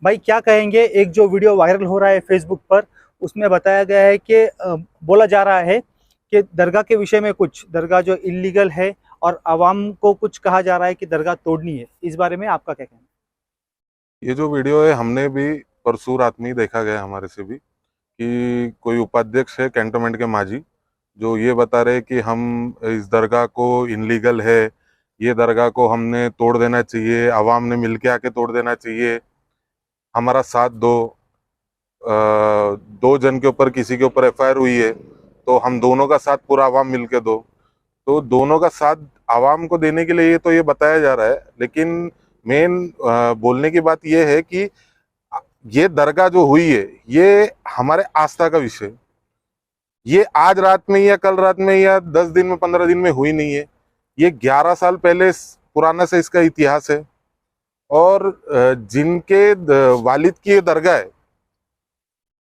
भाई क्या कहेंगे, एक जो वीडियो वायरल हो रहा है फेसबुक पर, उसमें बताया गया है कि बोला जा रहा है कि दरगाह के विषय में, कुछ दरगाह जो इलीगल है और आवाम को कुछ कहा जा रहा है कि दरगाह तोड़नी है। इस बारे में आपका क्या कहना ये जो वीडियो है हमने भी परसों रात में ही देखा गया हमारे से भी कि कोई उपाध्यक्ष है कैंटोनमेंट के माजी जो ये बता रहे कि हम इस दरगाह को इनलीगल है, ये दरगाह को हमने तोड़ देना चाहिए, आवाम ने मिलके आके तोड़ देना चाहिए, हमारा साथ दो। दो जन के ऊपर किसी के ऊपर एफआईआर हुई है तो हम दोनों का साथ पूरा आवाम मिलके दो। तो दोनों का साथ आवाम को देने के लिए ये तो ये बताया जा रहा है, लेकिन मेन बोलने की बात ये है कि ये दरगाह जो हुई है ये हमारे आस्था का विषय, ये आज रात में या कल रात में या 10 दिन में 15 दिन में हुई नहीं है। ये 11 साल पहले पुराना से इसका इतिहास है। और जिनके वालिद की ये दरगाह है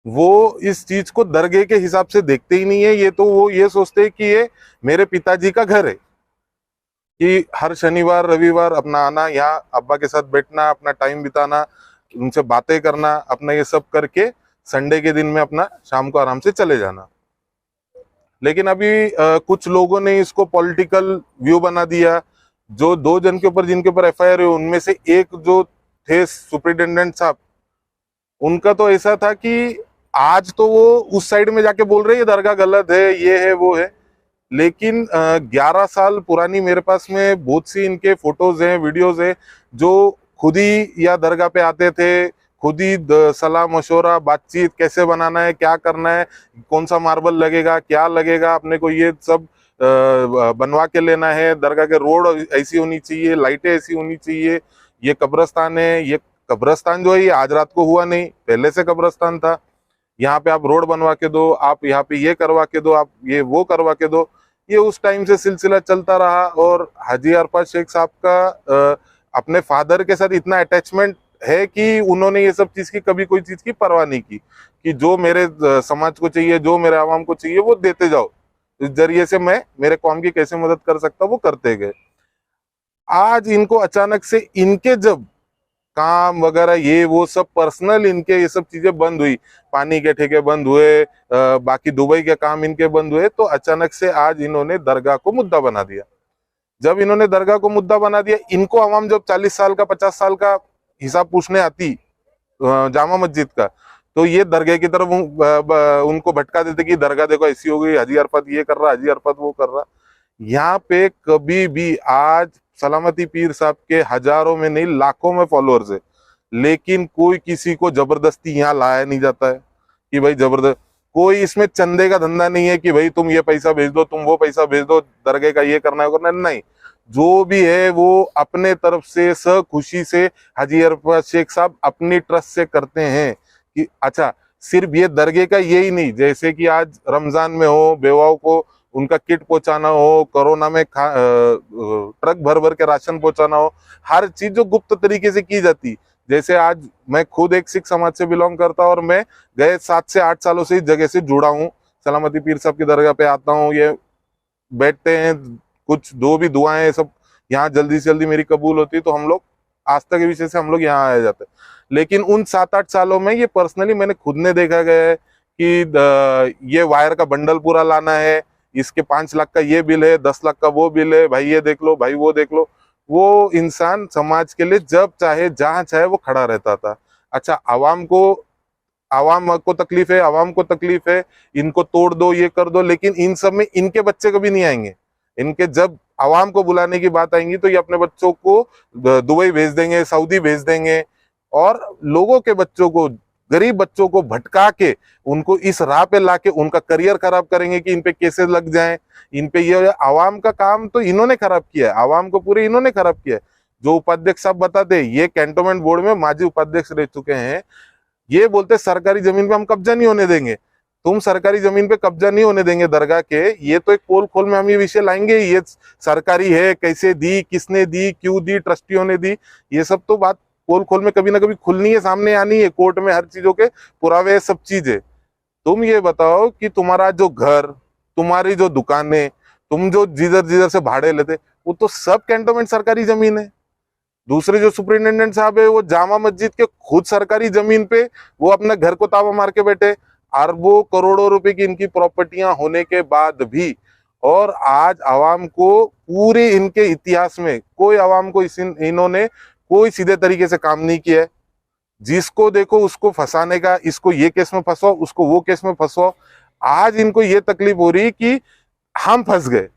वो इस चीज को दरगाह के हिसाब से देखते ही नहीं है। ये तो वो ये सोचते हैं कि ये मेरे पिताजी का घर है, कि हर शनिवार रविवार अपना आना, यहाँ अब्बा के साथ बैठना, अपना टाइम बिताना, उनसे बातें करना, अपना ये सब करके संडे के दिन में अपना शाम को आराम से चले जाना। लेकिन अभी कुछ लोगों ने इसको पॉलिटिकल व्यू बना दिया। जो दो जन के ऊपर जिनके ऊपर एफआईआर है उनमें से एक जो थे सुपरिटेंडेंट साहब, उनका तो ऐसा था कि आज तो वो उस साइड में जाके बोल रहे हैं ये दरगाह गलत है, ये है वो है। लेकिन 11 साल पुरानी मेरे पास में बहुत सी इनके फोटोज हैं, वीडियोज हैं, जो खुद ही या दरगाह पे आते थे, खुद ही सलाह मशवरा बातचीत कैसे बनाना है, क्या करना है, कौन सा मार्बल लगेगा, क्या लगेगा, अपने को ये सब बनवा के लेना है, दरगाह के रोड ऐसी होनी चाहिए, लाइटें ऐसी होनी चाहिए, ये कब्रस्तान है, ये कब्रस्तान जो है ये आज रात को हुआ नहीं, पहले से कब्रस्तान था। यहाँ पे आप रोड बनवा के दो, आप यहाँ पे ये करवा के दो, आप ये वो करवा के दो। ये उस टाइम से सिलसिला चलता रहा। और हाजी अरफात शेख साहब का अपने फादर के साथ इतना अटैचमेंट है कि उन्होंने ये सब चीज की कभी कोई चीज की परवाह नहीं की, कि जो मेरे समाज को चाहिए, जो मेरे आवाम को चाहिए वो देते जाओ, इस जरिए से मैं मेरे कौम की कैसे मदद कर सकता वो करते गए। आज इनको अचानक से इनके जब काम वगैरह ये वो सब पर्सनल इनके ये सब चीजें बंद हुई, पानी के ठेके बंद हुए, बाकी दुबई के काम इनके बंद हुए, तो अचानक से आज इन्होंने दरगाह को मुद्दा बना दिया। जब इन्होंने दरगाह को मुद्दा बना दिया, इनको आवाम जब 40 साल का 50 साल का हिसाब पूछने आती जामा मस्जिद का, तो ये दरगाह की तरफ उनको भटका देते कि दरगाह देखो ऐसी हो गई, हाजी अरफत ये कर रहा, हाजी अरफत वो कर रहा। यहाँ पे कभी भी आज सलामती पीर साहब के हजारों में नहीं लाखों में फॉलोअर्स है, लेकिन कोई किसी को जबरदस्ती यहाँ लाया नहीं जाता है कि भाई जबरदस्त, कोई इसमें चंदे का धंधा नहीं है कि भाई तुम ये पैसा भेज दो, तुम वो पैसा भेज दो, दरगाह का ये करना है करना है, नहीं। जो भी है वो अपने तरफ से खुशी से हाजी अरफात शेख साहब अपनी ट्रस्ट से करते हैं। कि अच्छा, सिर्फ ये दरगाह का यही नहीं, जैसे कि आज रमजान में हो बेवाओं को उनका किट पहुंचाना हो, कोरोना में ट्रक भर भर के राशन पहुंचाना हो, हर चीज जो गुप्त तरीके से की जाती। जैसे आज मैं खुद एक सिख समाज से बिलोंग करता हूँ और मैं गए 7 से 8 सालों से इस जगह से जुड़ा हूँ, सलामती पीर साहब की दरगाह पे आता हूँ, ये बैठते हैं, कुछ दो भी दुआएं सब यहाँ जल्दी से जल्दी मेरी कबूल होती, तो हम लोग आस्था के विषय से हम लोग यहाँ आ जाते हैं। लेकिन उन 7-8 सालों में ये पर्सनली मैंने खुद ने देखा गया है कि ये वायर का बंडल पूरा लाना है, इसके 5 लाख का ये बिल है, 10 लाख का वो बिल है, भाई ये देख लो, भाई वो देख लो। वो इंसान समाज के लिए जब चाहे जहां चाहे वो खड़ा रहता था। अच्छा, आवाम को तकलीफ है, आवाम को तकलीफ है, इनको तोड़ दो, ये कर दो, लेकिन इन सब में इनके बच्चे कभी नहीं आएंगे। इनके जब आवाम को बुलाने की बात आएंगी तो ये अपने बच्चों को दुबई भेज देंगे, सऊदी भेज देंगे, और लोगों के बच्चों को, गरीब बच्चों को भटका के उनको इस राह पे लाके उनका करियर खराब करेंगे कि इन पे केसेस लग जाएं, इन पे ये। आवाम का काम तो इन्होंने खराब किया है, आवाम को पूरे इन्होंने खराब किया है। जो उपाध्यक्ष साहब बताते, ये कैंटोनमेंट बोर्ड में माजी उपाध्यक्ष रह चुके हैं, ये बोलते सरकारी जमीन पे हम कब्जा नहीं होने देंगे। तुम सरकारी जमीन पे कब्जा नहीं होने देंगे दरगाह के, ये तो एक पोल खोल में हम ये विषय लाएंगे, ये सरकारी है, कैसे दी, किसने दी, क्यों दी, ट्रस्टियों ने दी, ये सब तो बात पोल खोल में कभी ना कभी खुलनी है, सामने आनी है, कोर्ट में हर चीजों के पुरावे सब चीजें। तुम ये बताओ कि तुम्हारा जो घर, तुम्हारी जो दुकानें, तुम जो जिधर जिधर से भाड़े लेते, वो तो सब कैंटोनमेंट सरकारी जमीन है। दूसरे जो सुपरिटेंडेंट साहब है वो जामा मस्जिद के खुद सरकारी जमीन पे वो अपने घर को ताला मार के बैठे, अरबों करोड़ों रुपए की इनकी प्रॉपर्टियां होने के बाद भी। और आज आवाम को पूरे इनके इतिहास में कोई आवाम को इन्होंने कोई सीधे तरीके से काम नहीं किया है। जिसको देखो उसको फंसाने का, इसको ये केस में फंसो, उसको वो केस में फंसो। आज इनको ये तकलीफ हो रही कि हम फंस गए,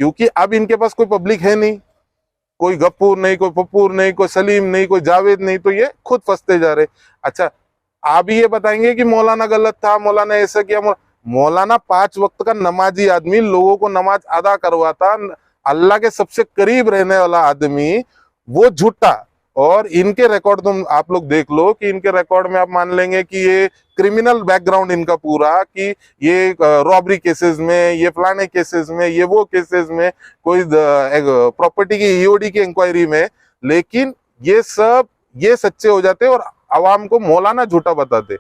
क्योंकि अब इनके पास कोई पब्लिक है नहीं, कोई गफ्फूर नहीं, कोई पप्पूर नहीं, कोई सलीम नहीं, कोई जावेद नहीं, तो ये खुद फंसते जा रहे। अच्छा, आप ये बताएंगे कि मौलाना गलत था, मौलाना ऐसा किया। मौलाना 5 वक्त का नमाजी आदमी, लोगों को नमाज अदा करवाता, अल्लाह के सबसे करीब रहने वाला आदमी, वो झूठा। और इनके रिकॉर्ड तुम आप लोग देख लो कि इनके रिकॉर्ड में आप मान लेंगे कि ये क्रिमिनल बैकग्राउंड इनका पूरा, कि ये रॉबरी केसेस में, ये फलाने केसेस में, ये वो केसेस में, कोई प्रॉपर्टी की ईओडी की इंक्वायरी में। लेकिन ये सब ये सच्चे हो जाते और आवाम को मौलाना झूठा बताते।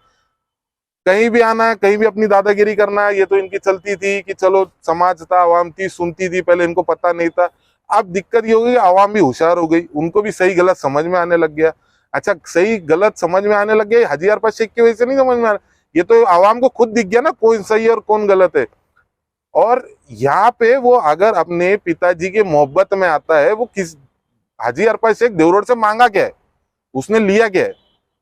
कहीं भी आना है, कहीं भी अपनी दादागिरी करना है, ये तो इनकी चलती थी कि चलो समाज था, आवाम थी, सुनती थी, पहले इनको पता नहीं था। अब दिक्कत ये हो गई, आवाम भी होशियार हो गई, उनको भी सही गलत समझ में आने लग गया। अच्छा, सही गलत समझ में आने लग गया, हाजी अरफत शेख की वजह से नहीं समझ में आ रहा, ये तो आवाम को खुद दिख गया ना कौन सही है और कौन गलत है। और यहाँ पे वो अगर अपने पिताजी के मोहब्बत में आता है, वो किस हाजी अरफत शेख देवरोड से मांगा क्या है, उसने लिया क्या है?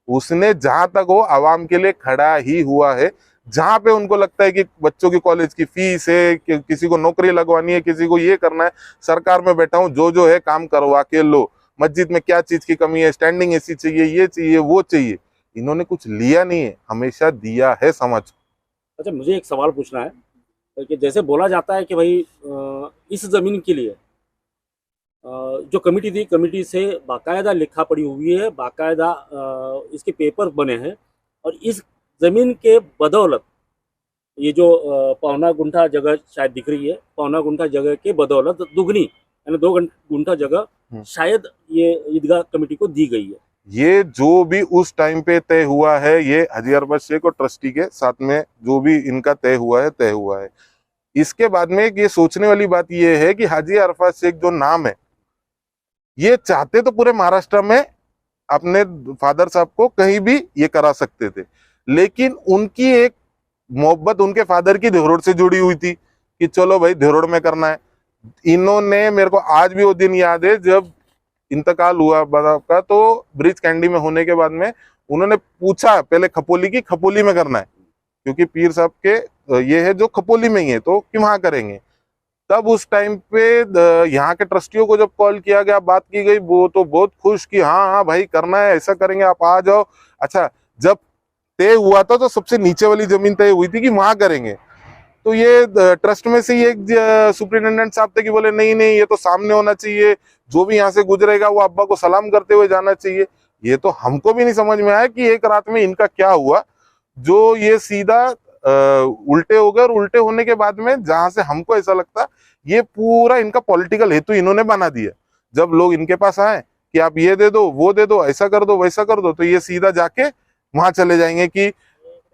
उसने जहां तक हो आवाम के लिए खड़ा ही हुआ है। जहां पे उनको लगता है कि बच्चों की कॉलेज की फीस है, कि किसी को नौकरी लगवानी है, किसी को ये करना है, सरकार में बैठा हूं, जो है काम करवा के लो। मस्जिद में क्या चीज की कमी है, स्टैंडिंग एसी चाहिए, ये चाहिए, वो चाहिए। इन्होंने कुछ लिया नहीं है, हमेशा दिया है समाज को। अच्छा, मुझे एक सवाल पूछना है कि जैसे बोला जाता है कि भाई इस ज़मीन के लिए जो कमेटी थी, कमेटी से बाकायदा लिखा पड़ी हुई है, बाकायदा इसके पेपर बने हैं, और इस ज़मीन के बदौलत ये जो पौना गुंठा जगह शायद दिख रही है, पौना गुंठा जगह के बदौलत दुगनी यानी 2 गुंठा जगह शायद ये ईदगाह कमेटी को दी गई है। ये जो भी उस टाइम पे तय हुआ है, ये हाजी अरफत शेख और ट्रस्टी के साथ में जो भी इनका तय हुआ है। इसके बाद में ये सोचने वाली बात ये है कि हाजी अरफत शेख जो नाम है, ये चाहते तो पूरे महाराष्ट्र में अपने फादर साहब को कहीं भी ये करा सकते थे, लेकिन उनकी एक मोहब्बत उनके फादर की देवरोड से जुड़ी हुई थी कि चलो भाई देवरोड में करना है। इन्होंने, मेरे को आज भी वो दिन याद है जब इंतकाल हुआ बाबा का, तो ब्रिज कैंडी में होने के बाद में उन्होंने पूछा पहले खपोली की, खपोली में करना है क्योंकि पीर साहब के ये है जो खपोली में ही है, तो कि वहां करेंगे। तब उस टाइम पे यहाँ के ट्रस्टियों को जब कॉल किया गया, बात की गई, वो तो बहुत खुश कि हाँ हाँ भाई करना है, ऐसा करेंगे, आप आ जाओ। अच्छा, जब तय हुआ था तो सबसे नीचे वाली जमीन तय हुई थी कि वहां करेंगे, तो ये ट्रस्ट में से ही एक सुपरिटेंडेंट साहब थे कि बोले नहीं नहीं, ये तो सामने होना चाहिए, जो भी यहाँ से गुजरेगा वो अब्बा को सलाम करते हुए जाना चाहिए। ये तो हमको भी नहीं समझ में आया कि एक रात में इनका क्या हुआ जो ये सीधा उल्टे हो गए। और उल्टे होने के बाद में जहां से हमको ऐसा लगता ये पूरा इनका पॉलिटिकल हेतु इन्होंने बना दिया। जब लोग इनके पास आए कि आप ये दे दो, वो दे दो, ऐसा कर दो, वैसा कर दो, तो ये सीधा जाके वहां चले जाएंगे कि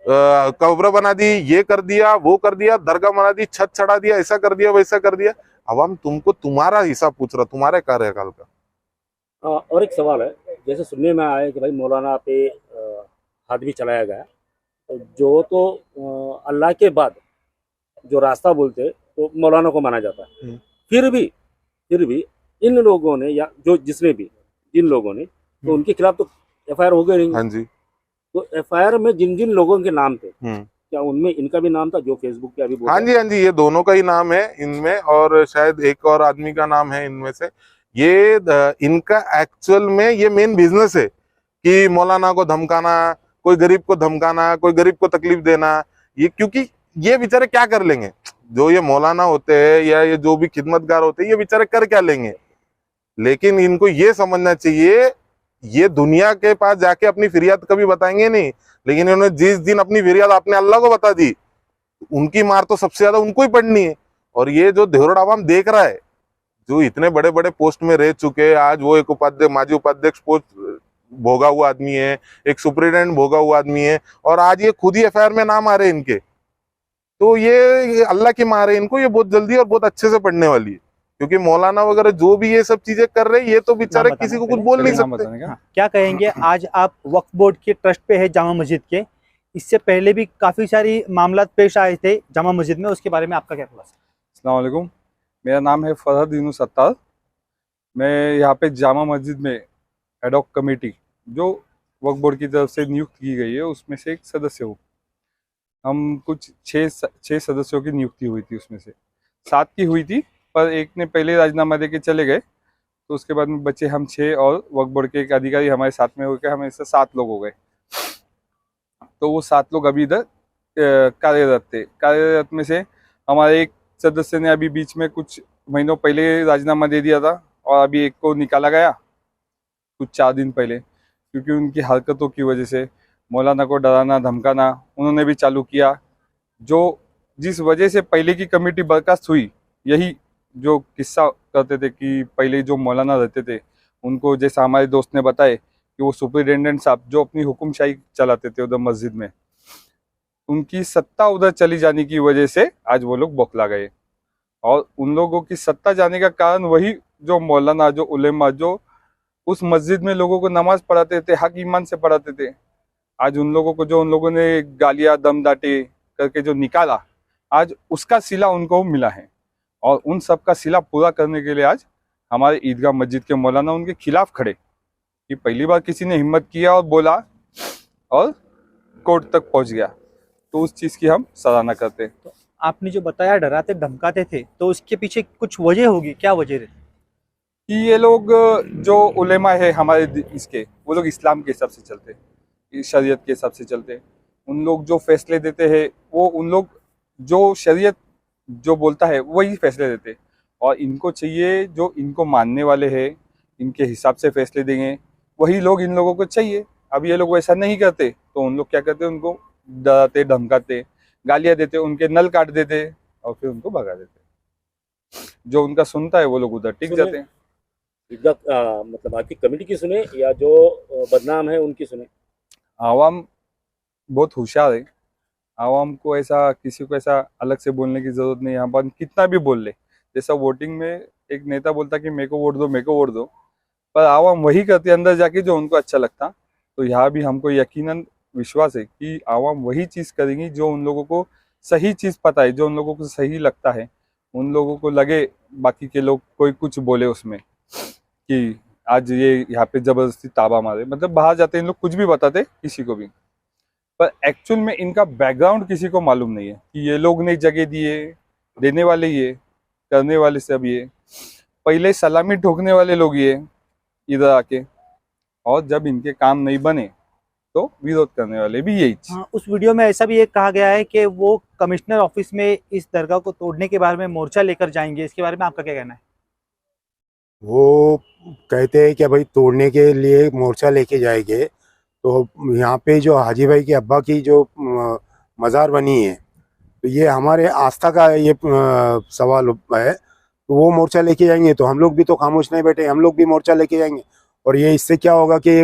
कब्र बना दी, ये कर दिया, वो कर दिया, दरगाह बना दी, छत चढ़ा दिया, ऐसा कर दिया, वैसा कर दिया। अवाम तुमको तुम्हारा हिसाब पूछ रहा, तुम्हारे कार्यकाल का। और एक सवाल है, जैसे सुनने में आया कि भाई मौलाना पे हाथ भी चलाया गया, जो तो अल्लाह के बाद जो रास्ता बोलते तो मौलाना को माना जाता है। फिर भी इन लोगों ने, या जो जिसने भी जिन लोगों ने, तो उनके खिलाफ तो एफआईआर हो गई नहीं। हाँ जी। तो एफआईआर में जिन जिन लोगों के नाम थे, क्या उनमें इनका भी नाम था जो फेसबुक पे अभी बोल? हाँ जी, हाँ जी, ये दोनों का ही नाम है इनमें, और शायद एक और आदमी का नाम है इनमें से। ये इनका एक्चुअल में ये मेन बिजनेस है कि मौलाना को धमकाना, कोई गरीब को धमकाना, कोई गरीब को तकलीफ देना। ये क्योंकि ये बेचारे क्या कर लेंगे, जो ये मौलाना होते हैं या ये जो भी खिदमतगार होते हैं, ये बेचारे कर क्या लेंगे। लेकिन इनको ये समझना चाहिए, ये दुनिया के पास जाके अपनी फरियाद कभी बताएंगे नहीं, लेकिन इन्होंने जिस दिन अपनी फरियाद आपने अल्लाह को बता दी, उनकी मार तो सबसे ज्यादा उनको ही पड़नी है। और ये जो देवरोड आवाम देख रहा है, जो इतने बड़े बड़े पोस्ट में रह चुके हैं, आज वो एक उपाध्यक्ष, माजी उपाध्यक्ष पोस्ट भोगा हुआ आदमी है, एक सुपरिटेंडेंट भोगा हुआ आदमी है, और आज ये खुद ही एफआईआर में नाम आ रहे हैं इनके। तो ये अल्लाह की मार है इनको, ये बहुत जल्दी और बहुत अच्छे से पढ़ने वाली है। क्योंकि मौलाना वगैरह जो भी ये सब चीजें कर रहे हैं, ये तो बेचारे बताना किसी को पहले, कुछ बोल नहीं नाम सकते। बताने का। हाँ, क्या कहेंगे आज आप वक्फ बोर्ड के ट्रस्ट पे है जामा मस्जिद के, इससे पहले भी काफी सारी मामला पेश आए थे जामा मस्जिद में, उसके बारे में आपका क्या खुलासा? अस्सलाम वालेकुम, मेरा नाम है फरहद यूनुस सत्तार। मैं यहाँ पे जामा मस्जिद में एडॉक कमेटी जो वक्फ बोर्ड की तरफ से नियुक्त की गई है उसमें से एक सदस्य हूँ। हम कुछ छः सदस्यों की नियुक्ति हुई थी, उसमें से 7 की हुई थी, पर एक ने पहले राजीनामा दे के चले गए, तो उसके बाद में बचे हम 6 और वक्फ बोर्ड के एक अधिकारी हमारे साथ में होकर हमें इससे 7 लोग हो गए। तो वो 7 लोग अभी इधर कार्यरत थे। कार्यरत में से हमारे एक सदस्य ने अभी बीच में कुछ महीनों पहले राजीनामा दे दिया था, और अभी एक को निकाला गया कुछ 4 दिन पहले, क्योंकि उनकी हरकतों की वजह से मौलाना को डराना धमकाना उन्होंने भी चालू किया। जो जिस वजह से पहले की कमेटी बर्खास्त हुई, यही जो किस्सा करते थे कि पहले जो मौलाना रहते थे उनको, जैसा हमारे दोस्त ने बताए कि वो सुपरिटेंडेंट साहब जो अपनी हुक्मशाही चलाते थे उधर मस्जिद में, उनकी सत्ता उधर चली जाने की वजह से आज वो लोग बौखला गए। और उन लोगों की सत्ता जाने का कारण वही जो मौलाना, जो उलेमा, जो उस मस्जिद में लोगों को नमाज पढ़ाते थे, हक ईमान से पढ़ाते थे, आज उन लोगों को जो उन लोगों ने गालियां दम दाटे करके जो निकाला, आज उसका सिला उनको मिला है। और उन सब का सिला पूरा करने के लिए आज हमारे ईदगाह मस्जिद के मौलाना उनके खिलाफ खड़े, कि पहली बार किसी ने हिम्मत किया और बोला और कोर्ट तक पहुंच गया, तो उस चीज़ की हम सराहना करते हैं। तो आपने जो बताया डराते धमकाते थे, तो उसके पीछे कुछ वजह होगी, क्या वजह रहती? कि ये लोग जो उलेमा है हमारे इसके, वो लोग इस्लाम के हिसाब से चलते हैं, शरीयत के हिसाब से चलते हैं। उन लोग जो फैसले देते हैं वो उन लोग जो शरीयत जो बोलता है वही फैसले देते हैं, और इनको चाहिए जो इनको मानने वाले हैं, इनके हिसाब से फैसले देंगे, वही लोग इन लोगों को चाहिए। अब ये लोग वैसा नहीं करते, तो उन लोग क्या करते हैं, उनको डराते धमकाते, गालियाँ देते, उनके नल काट देते और फिर उनको भगा देते। जो उनका सुनता है वो लोग उधर टिक जाते हैं। मतलब आपकी कमेटी की सुने या जो बदनाम है उनकी सुने? आवाम बहुत होशियार है, आवाम को ऐसा किसी को ऐसा अलग से बोलने की जरूरत नहीं है। यहाँ पर कितना भी बोल ले, जैसा वोटिंग में एक नेता बोलता कि मेरे को वोट दो, मेरे को वोट दो, पर आवाम वही करती है अंदर जाके जो उनको अच्छा लगता। तो यहाँ भी हमको यकीनन विश्वास है कि आवाम वही चीज़ करेंगी जो उन लोगों को सही चीज़ पता है, जो उन लोगों को सही लगता है। उन लोगों को लगे बाकी के लोग कोई कुछ बोले उसमें कि आज ये यहाँ पे ज़बरदस्ती ताबा मारे, मतलब बाहर जाते इन लोग कुछ भी बताते किसी को भी, पर एक्चुअल में इनका बैकग्राउंड किसी को मालूम नहीं है कि ये लोग ने जगह दिए, देने वाले ये, करने वाले सब ये, पहले सलामी ठोकने वाले लोग ये इधर आके, और जब इनके काम नहीं बने तो विरोध करने वाले भी यही। हाँ, उस वीडियो में ऐसा भी एक कहा गया है कि वो कमिश्नर ऑफिस में इस दरगाह को तोड़ने के बारे में मोर्चा लेकर जाएंगे, इसके बारे में आपका क्या कहना है? वो कहते हैं कि भाई तोड़ने के लिए मोर्चा लेके जाएंगे, तो यहाँ पे जो हाजी भाई के अब्बा की जो मज़ार बनी है, तो ये हमारे आस्था का ये सवाल है। तो वो मोर्चा लेके जाएंगे तो हम लोग भी तो खामोश नहीं बैठे, हम लोग भी मोर्चा लेके जाएंगे। और ये इससे क्या होगा कि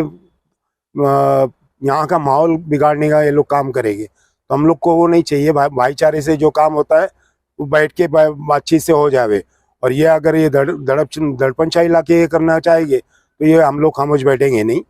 यहाँ का माहौल बिगाड़ने का ये लोग काम करेंगे। तो हम लोग को वो नहीं चाहिए। भाईचारे से जो काम होता है वो बैठ के बातचीत से हो जावे। और ये अगर ये दड़पनशाही ला के करना चाहेंगे तो ये हम लोग खामोश बैठेंगे नहीं।